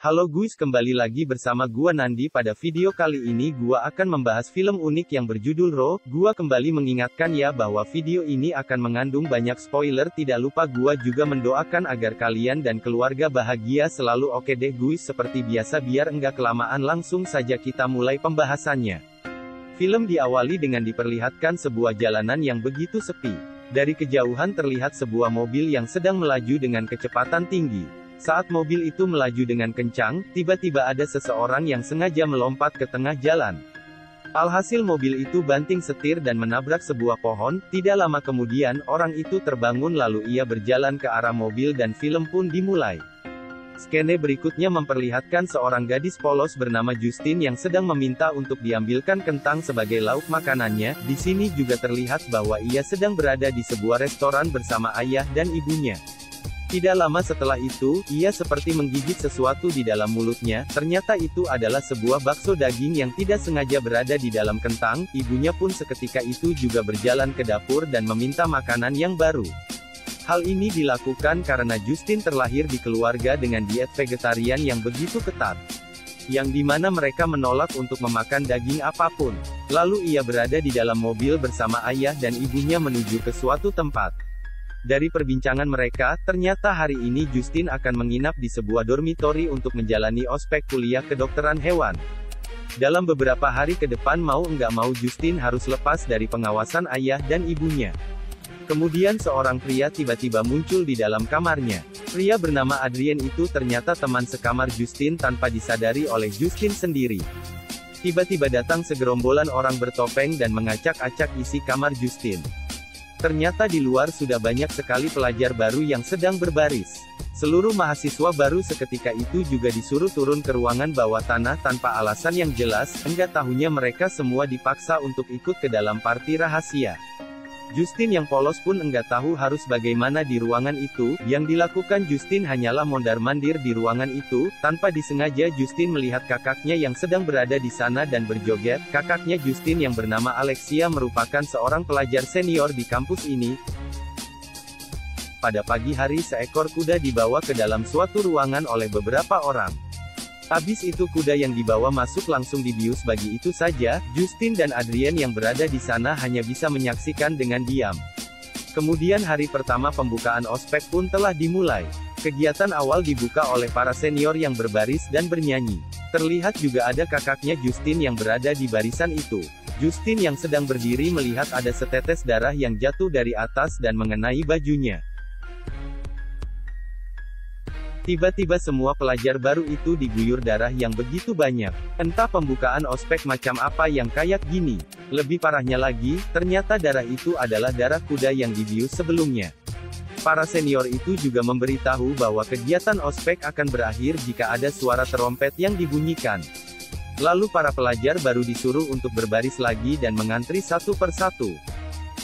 Halo guys, kembali lagi bersama gua Nandi. Pada video kali ini gua akan membahas film unik yang berjudul Raw. Gua kembali mengingatkan ya bahwa video ini akan mengandung banyak spoiler. Tidak lupa gua juga mendoakan agar kalian dan keluarga bahagia selalu. Oke deh guys, seperti biasa biar enggak kelamaan langsung saja kita mulai pembahasannya. Film diawali dengan diperlihatkan sebuah jalanan yang begitu sepi. Dari kejauhan terlihat sebuah mobil yang sedang melaju dengan kecepatan tinggi. Saat mobil itu melaju dengan kencang, tiba-tiba ada seseorang yang sengaja melompat ke tengah jalan. Alhasil mobil itu banting setir dan menabrak sebuah pohon. Tidak lama kemudian, orang itu terbangun lalu ia berjalan ke arah mobil dan film pun dimulai. Skene berikutnya memperlihatkan seorang gadis polos bernama Justin yang sedang meminta untuk diambilkan kentang sebagai lauk makanannya. Di sini juga terlihat bahwa ia sedang berada di sebuah restoran bersama ayah dan ibunya. Tidak lama setelah itu, ia seperti menggigit sesuatu di dalam mulutnya. Ternyata itu adalah sebuah bakso daging yang tidak sengaja berada di dalam kentang. Ibunya pun seketika itu juga berjalan ke dapur dan meminta makanan yang baru. Hal ini dilakukan karena Justin terlahir di keluarga dengan diet vegetarian yang begitu ketat, yang dimana mereka menolak untuk memakan daging apapun. Lalu ia berada di dalam mobil bersama ayah dan ibunya menuju ke suatu tempat. Dari perbincangan mereka, ternyata hari ini Justin akan menginap di sebuah dormitori untuk menjalani ospek kuliah kedokteran hewan. Dalam beberapa hari ke depan mau enggak mau Justin harus lepas dari pengawasan ayah dan ibunya. Kemudian seorang pria tiba-tiba muncul di dalam kamarnya. Pria bernama Adrian itu ternyata teman sekamar Justin tanpa disadari oleh Justin sendiri. Tiba-tiba datang segerombolan orang bertopeng dan mengacak-acak isi kamar Justin. Ternyata di luar sudah banyak sekali pelajar baru yang sedang berbaris. Seluruh mahasiswa baru seketika itu juga disuruh turun ke ruangan bawah tanah tanpa alasan yang jelas. Enggak tahunya mereka semua dipaksa untuk ikut ke dalam party rahasia. Justin yang polos pun enggak tahu harus bagaimana di ruangan itu. Yang dilakukan Justin hanyalah mondar-mandir di ruangan itu. Tanpa disengaja Justin melihat kakaknya yang sedang berada di sana dan berjoget. Kakaknya Justin yang bernama Alexia merupakan seorang pelajar senior di kampus ini. Pada pagi hari seekor kuda dibawa ke dalam suatu ruangan oleh beberapa orang. Habis itu kuda yang dibawa masuk langsung dibius. Bagi itu saja, Justin dan Adrian yang berada di sana hanya bisa menyaksikan dengan diam. Kemudian hari pertama pembukaan ospek pun telah dimulai. Kegiatan awal dibuka oleh para senior yang berbaris dan bernyanyi. Terlihat juga ada kakaknya Justin yang berada di barisan itu. Justin yang sedang berdiri melihat ada setetes darah yang jatuh dari atas dan mengenai bajunya. Tiba-tiba semua pelajar baru itu diguyur darah yang begitu banyak. Entah pembukaan ospek macam apa yang kayak gini. Lebih parahnya lagi, ternyata darah itu adalah darah kuda yang dibius sebelumnya. Para senior itu juga memberitahu bahwa kegiatan ospek akan berakhir jika ada suara terompet yang dibunyikan. Lalu para pelajar baru disuruh untuk berbaris lagi dan mengantri satu persatu.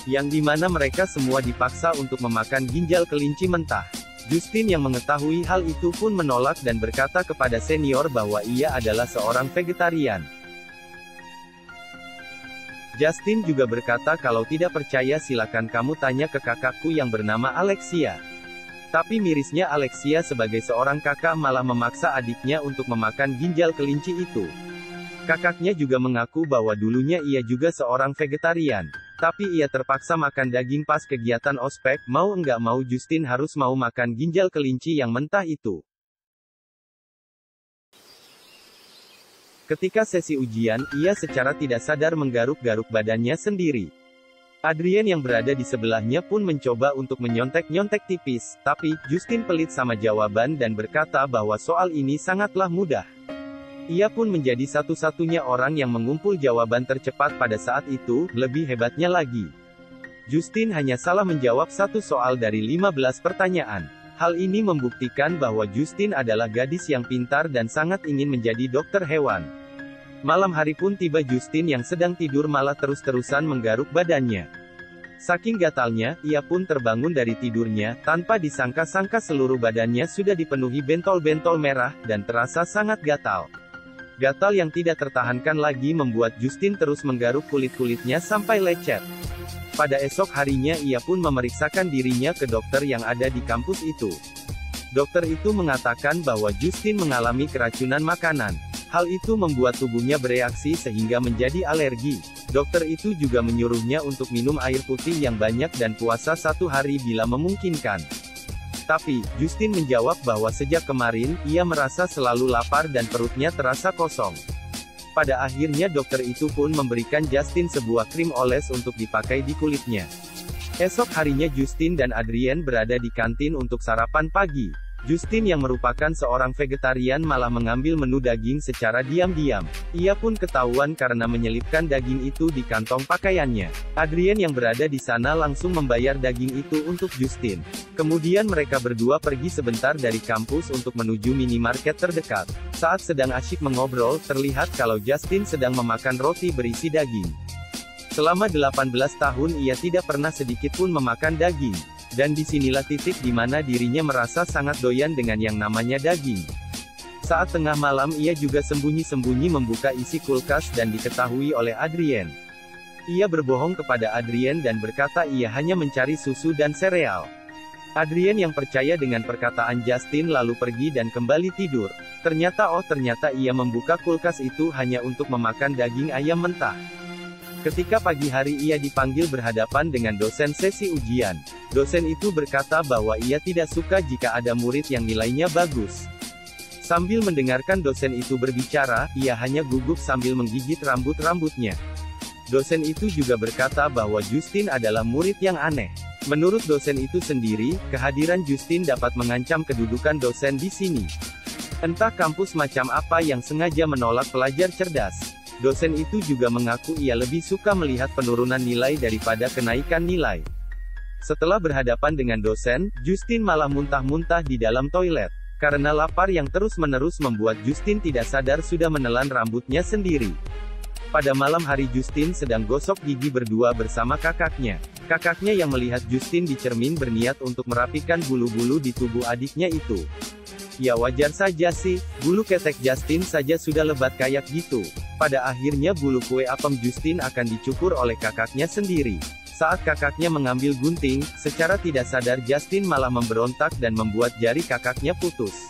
Yang dimana mereka semua dipaksa untuk memakan ginjal kelinci mentah. Justin yang mengetahui hal itu pun menolak dan berkata kepada senior bahwa ia adalah seorang vegetarian. Justin juga berkata kalau tidak percaya silakan kamu tanya ke kakakku yang bernama Alexia. Tapi mirisnya Alexia sebagai seorang kakak malah memaksa adiknya untuk memakan ginjal kelinci itu. Kakaknya juga mengaku bahwa dulunya ia juga seorang vegetarian. Tapi ia terpaksa makan daging pas kegiatan ospek. Mau enggak mau Justin harus mau makan ginjal kelinci yang mentah itu. Ketika sesi ujian, ia secara tidak sadar menggaruk-garuk badannya sendiri. Adrian yang berada di sebelahnya pun mencoba untuk menyontek-nyontek tipis. Tapi, Justin pelit sama jawaban dan berkata bahwa soal ini sangatlah mudah. Ia pun menjadi satu-satunya orang yang mengumpul jawaban tercepat pada saat itu. Lebih hebatnya lagi, Justin hanya salah menjawab satu soal dari 15 pertanyaan. Hal ini membuktikan bahwa Justin adalah gadis yang pintar dan sangat ingin menjadi dokter hewan. Malam hari pun tiba Justin yang sedang tidur malah terus-terusan menggaruk badannya. Saking gatalnya, ia pun terbangun dari tidurnya. Tanpa disangka-sangka seluruh badannya sudah dipenuhi bentol-bentol merah, dan terasa sangat gatal. Gatal yang tidak tertahankan lagi membuat Justin terus menggaruk kulit-kulitnya sampai lecet. Pada esok harinya ia pun memeriksakan dirinya ke dokter yang ada di kampus itu. Dokter itu mengatakan bahwa Justin mengalami keracunan makanan. Hal itu membuat tubuhnya bereaksi sehingga menjadi alergi. Dokter itu juga menyuruhnya untuk minum air putih yang banyak dan puasa 1 hari bila memungkinkan. Tapi, Justin menjawab bahwa sejak kemarin, ia merasa selalu lapar dan perutnya terasa kosong. Pada akhirnya dokter itu pun memberikan Justin sebuah krim oles untuk dipakai di kulitnya. Esok harinya Justin dan Adrienne berada di kantin untuk sarapan pagi. Justin yang merupakan seorang vegetarian malah mengambil menu daging secara diam-diam. Ia pun ketahuan karena menyelipkan daging itu di kantong pakaiannya. Adrienne yang berada di sana langsung membayar daging itu untuk Justin. Kemudian mereka berdua pergi sebentar dari kampus untuk menuju minimarket terdekat. Saat sedang asyik mengobrol, terlihat kalau Justin sedang memakan roti berisi daging. Selama 18 tahun ia tidak pernah sedikit pun memakan daging. Dan disinilah titik di mana dirinya merasa sangat doyan dengan yang namanya daging. Saat tengah malam ia juga sembunyi-sembunyi membuka isi kulkas dan diketahui oleh Adrienne. Ia berbohong kepada Adrienne dan berkata ia hanya mencari susu dan sereal. Adrienne yang percaya dengan perkataan Justin lalu pergi dan kembali tidur. Ternyata ia membuka kulkas itu hanya untuk memakan daging ayam mentah. Ketika pagi hari ia dipanggil berhadapan dengan dosen sesi ujian. Dosen itu berkata bahwa ia tidak suka jika ada murid yang nilainya bagus. Sambil mendengarkan dosen itu berbicara, ia hanya gugup sambil menggigit rambut-rambutnya. Dosen itu juga berkata bahwa Justin adalah murid yang aneh. Menurut dosen itu sendiri, kehadiran Justin dapat mengancam kedudukan dosen di sini. Entah kampus macam apa yang sengaja menolak pelajar cerdas. Dosen itu juga mengaku ia lebih suka melihat penurunan nilai daripada kenaikan nilai. Setelah berhadapan dengan dosen, Justin malah muntah-muntah di dalam toilet. Karena lapar yang terus-menerus membuat Justin tidak sadar sudah menelan rambutnya sendiri. Pada malam hari Justin sedang gosok gigi berdua bersama kakaknya. Kakaknya yang melihat Justin di cermin berniat untuk merapikan bulu-bulu di tubuh adiknya itu. Ya wajar saja sih, bulu ketek Justin saja sudah lebat kayak gitu. Pada akhirnya bulu kue apem Justin akan dicukur oleh kakaknya sendiri. Saat kakaknya mengambil gunting, secara tidak sadar Justin malah memberontak dan membuat jari kakaknya putus.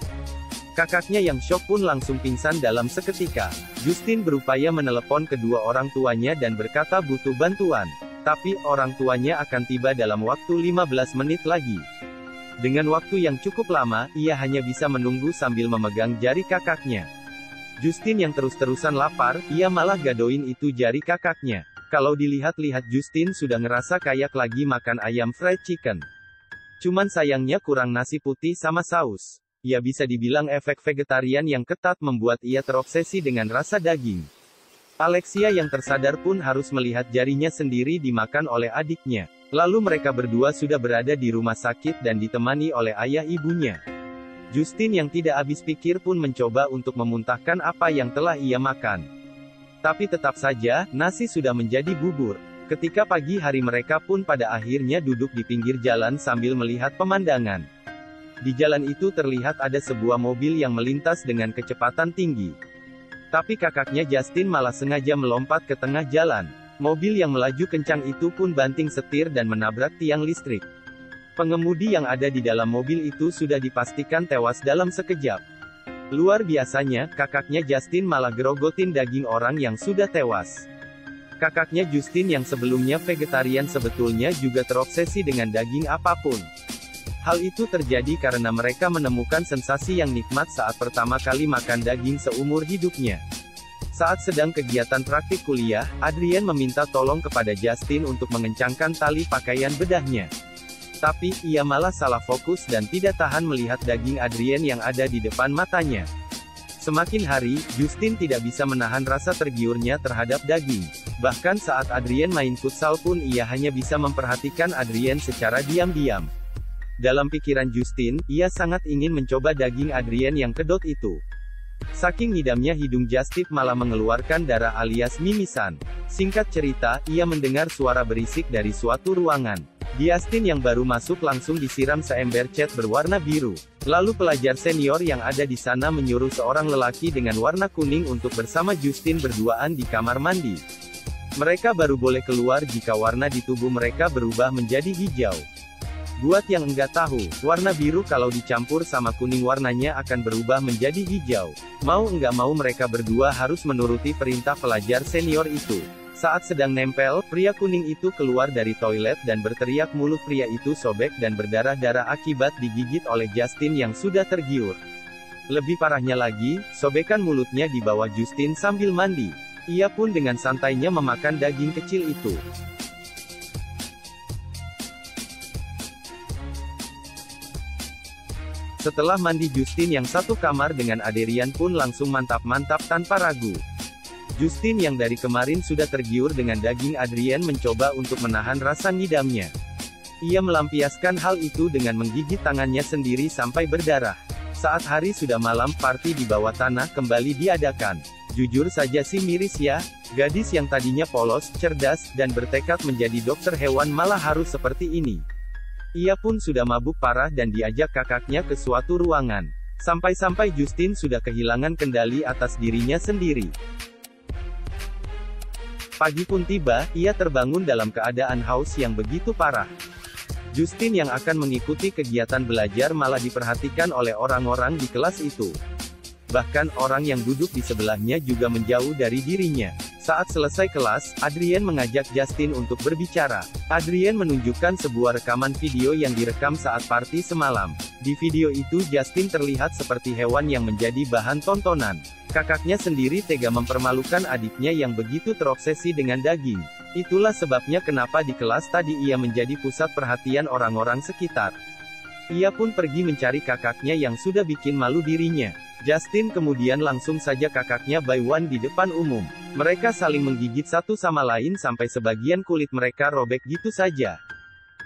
Kakaknya yang syok pun langsung pingsan dalam seketika. Justin berupaya menelepon kedua orang tuanya dan berkata butuh bantuan. Tapi, orang tuanya akan tiba dalam waktu 15 menit lagi. Dengan waktu yang cukup lama, ia hanya bisa menunggu sambil memegang jari kakaknya. Justin yang terus-terusan lapar, ia malah gadoin itu jari kakaknya. Kalau dilihat-lihat Justin sudah ngerasa kayak lagi makan ayam fried chicken. Cuman sayangnya kurang nasi putih sama saus. Ya bisa dibilang efek vegetarian yang ketat membuat ia terobsesi dengan rasa daging. Alexia yang tersadar pun harus melihat jarinya sendiri dimakan oleh adiknya. Lalu mereka berdua sudah berada di rumah sakit dan ditemani oleh ayah ibunya. Justin yang tidak habis pikir pun mencoba untuk memuntahkan apa yang telah ia makan. Tapi tetap saja, nasi sudah menjadi bubur. Ketika pagi hari mereka pun pada akhirnya duduk di pinggir jalan sambil melihat pemandangan. Di jalan itu terlihat ada sebuah mobil yang melintas dengan kecepatan tinggi. Tapi kakaknya Justin malah sengaja melompat ke tengah jalan. Mobil yang melaju kencang itu pun banting setir dan menabrak tiang listrik. Pengemudi yang ada di dalam mobil itu sudah dipastikan tewas dalam sekejap. Luar biasanya, kakaknya Justin malah gerogotin daging orang yang sudah tewas. Kakaknya Justin yang sebelumnya vegetarian sebetulnya juga terobsesi dengan daging apapun. Hal itu terjadi karena mereka menemukan sensasi yang nikmat saat pertama kali makan daging seumur hidupnya. Saat sedang kegiatan praktik kuliah, Adrienne meminta tolong kepada Justin untuk mengencangkan tali pakaian bedahnya. Tapi, ia malah salah fokus dan tidak tahan melihat daging Adrienne yang ada di depan matanya. Semakin hari, Justin tidak bisa menahan rasa tergiurnya terhadap daging. Bahkan saat Adrienne main futsal pun ia hanya bisa memperhatikan Adrienne secara diam-diam. Dalam pikiran Justin, ia sangat ingin mencoba daging Adrienne yang kedot itu. Saking ngidamnya hidung Justin malah mengeluarkan darah alias mimisan. Singkat cerita, ia mendengar suara berisik dari suatu ruangan. Justin yang baru masuk langsung disiram seember cat berwarna biru. Lalu pelajar senior yang ada di sana menyuruh seorang lelaki dengan warna kuning untuk bersama Justin berduaan di kamar mandi. Mereka baru boleh keluar jika warna di tubuh mereka berubah menjadi hijau. Buat yang enggak tahu, warna biru kalau dicampur sama kuning warnanya akan berubah menjadi hijau. Mau enggak mau mereka berdua harus menuruti perintah pelajar senior itu. Saat sedang nempel, pria kuning itu keluar dari toilet dan berteriak mulut pria itu sobek dan berdarah-darah akibat digigit oleh Justin yang sudah tergiur. Lebih parahnya lagi, sobekan mulutnya di bawah Justin sambil mandi. Ia pun dengan santainya memakan daging kecil itu. Setelah mandi Justin yang satu kamar dengan Adrian pun langsung mantap-mantap tanpa ragu. Justin yang dari kemarin sudah tergiur dengan daging Adrian mencoba untuk menahan rasa ngidamnya. Ia melampiaskan hal itu dengan menggigit tangannya sendiri sampai berdarah. Saat hari sudah malam, party di bawah tanah kembali diadakan. Jujur saja sih miris ya, gadis yang tadinya polos, cerdas, dan bertekad menjadi dokter hewan malah harus seperti ini. Ia pun sudah mabuk parah dan diajak kakaknya ke suatu ruangan. Sampai-sampai Justin sudah kehilangan kendali atas dirinya sendiri. Pagi pun tiba, ia terbangun dalam keadaan haus yang begitu parah. Justin yang akan mengikuti kegiatan belajar malah diperhatikan oleh orang-orang di kelas itu. Bahkan orang yang duduk di sebelahnya juga menjauh dari dirinya. Saat selesai kelas, Adrian mengajak Justin untuk berbicara. Adrian menunjukkan sebuah rekaman video yang direkam saat party semalam. Di video itu Justin terlihat seperti hewan yang menjadi bahan tontonan. Kakaknya sendiri tega mempermalukan adiknya yang begitu terobsesi dengan daging. Itulah sebabnya kenapa di kelas tadi ia menjadi pusat perhatian orang-orang sekitar. Ia pun pergi mencari kakaknya yang sudah bikin malu dirinya. Justin kemudian langsung saja kakaknya by one di depan umum. Mereka saling menggigit satu sama lain sampai sebagian kulit mereka robek gitu saja.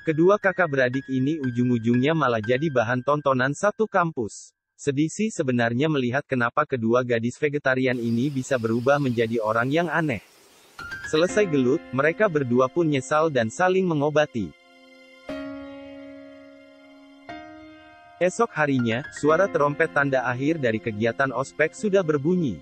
Kedua kakak beradik ini ujung-ujungnya malah jadi bahan tontonan satu kampus. Sedih sih sebenarnya melihat kenapa kedua gadis vegetarian ini bisa berubah menjadi orang yang aneh. Selesai gelut, mereka berdua pun nyesal dan saling mengobati. Esok harinya, suara terompet tanda akhir dari kegiatan ospek sudah berbunyi.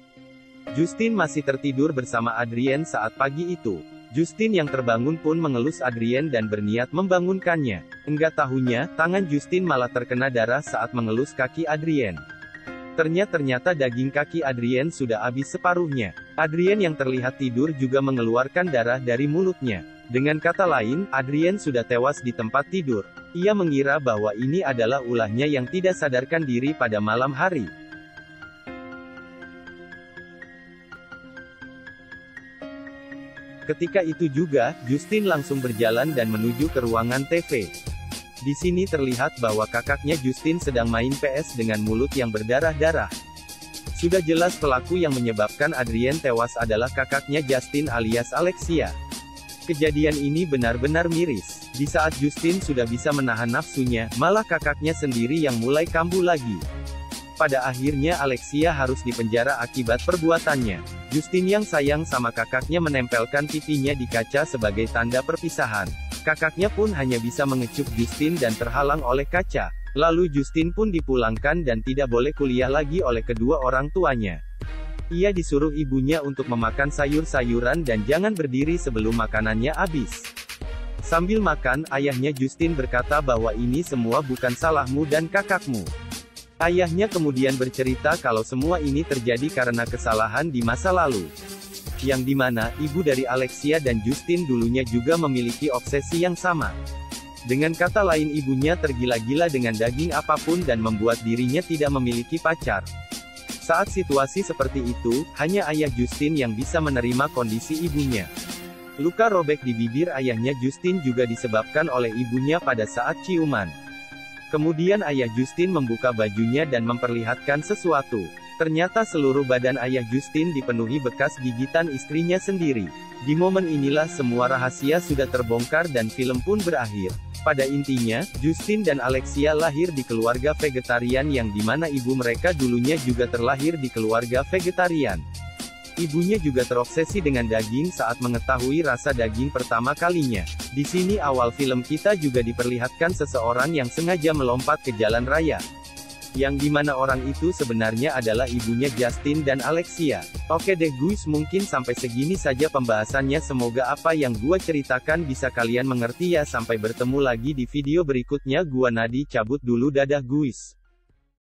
Justin masih tertidur bersama Adrian saat pagi itu. Justin yang terbangun pun mengelus Adrian dan berniat membangunkannya. Enggak tahunya, tangan Justin malah terkena darah saat mengelus kaki Adrian. Ternyata daging kaki Adrian sudah habis separuhnya. Adrian yang terlihat tidur juga mengeluarkan darah dari mulutnya. Dengan kata lain, Adrian sudah tewas di tempat tidur. Ia mengira bahwa ini adalah ulahnya yang tidak sadarkan diri pada malam hari. Ketika itu juga, Justin langsung berjalan dan menuju ke ruangan TV. Di sini terlihat bahwa kakaknya Justin sedang main PS dengan mulut yang berdarah-darah. Sudah jelas pelaku yang menyebabkan Adrian tewas adalah kakaknya Justin alias Alexia. Kejadian ini benar-benar miris. Di saat Justin sudah bisa menahan nafsunya, malah kakaknya sendiri yang mulai kambuh lagi. Pada akhirnya Alexia harus dipenjara akibat perbuatannya. Justin yang sayang sama kakaknya menempelkan pipinya di kaca sebagai tanda perpisahan. Kakaknya pun hanya bisa mengecup Justin dan terhalang oleh kaca. Lalu Justin pun dipulangkan dan tidak boleh kuliah lagi oleh kedua orang tuanya. Ia disuruh ibunya untuk memakan sayur-sayuran dan jangan berdiri sebelum makanannya habis. Sambil makan, ayahnya Justin berkata bahwa ini semua bukan salahmu dan kakakmu. Ayahnya kemudian bercerita kalau semua ini terjadi karena kesalahan di masa lalu. Yang dimana, ibu dari Alexia dan Justin dulunya juga memiliki obsesi yang sama. Dengan kata lain ibunya tergila-gila dengan daging apapun dan membuat dirinya tidak memiliki pacar. Saat situasi seperti itu, hanya ayah Justin yang bisa menerima kondisi ibunya. Luka robek di bibir ayahnya Justin juga disebabkan oleh ibunya pada saat ciuman. Kemudian ayah Justin membuka bajunya dan memperlihatkan sesuatu. Ternyata seluruh badan ayah Justin dipenuhi bekas gigitan istrinya sendiri. Di momen inilah semua rahasia sudah terbongkar dan film pun berakhir. Pada intinya, Justin dan Alexia lahir di keluarga vegetarian yang dimana ibu mereka dulunya juga terlahir di keluarga vegetarian. Ibunya juga terobsesi dengan daging saat mengetahui rasa daging pertama kalinya. Di sini awal film kita juga diperlihatkan seseorang yang sengaja melompat ke jalan raya. yang dimana orang itu sebenarnya adalah ibunya Justin dan Alexia. Oke deh guys, mungkin sampai segini saja pembahasannya, semoga apa yang gua ceritakan bisa kalian mengerti ya. Sampai bertemu lagi di video berikutnya, gua Nadi cabut dulu, dadah guys.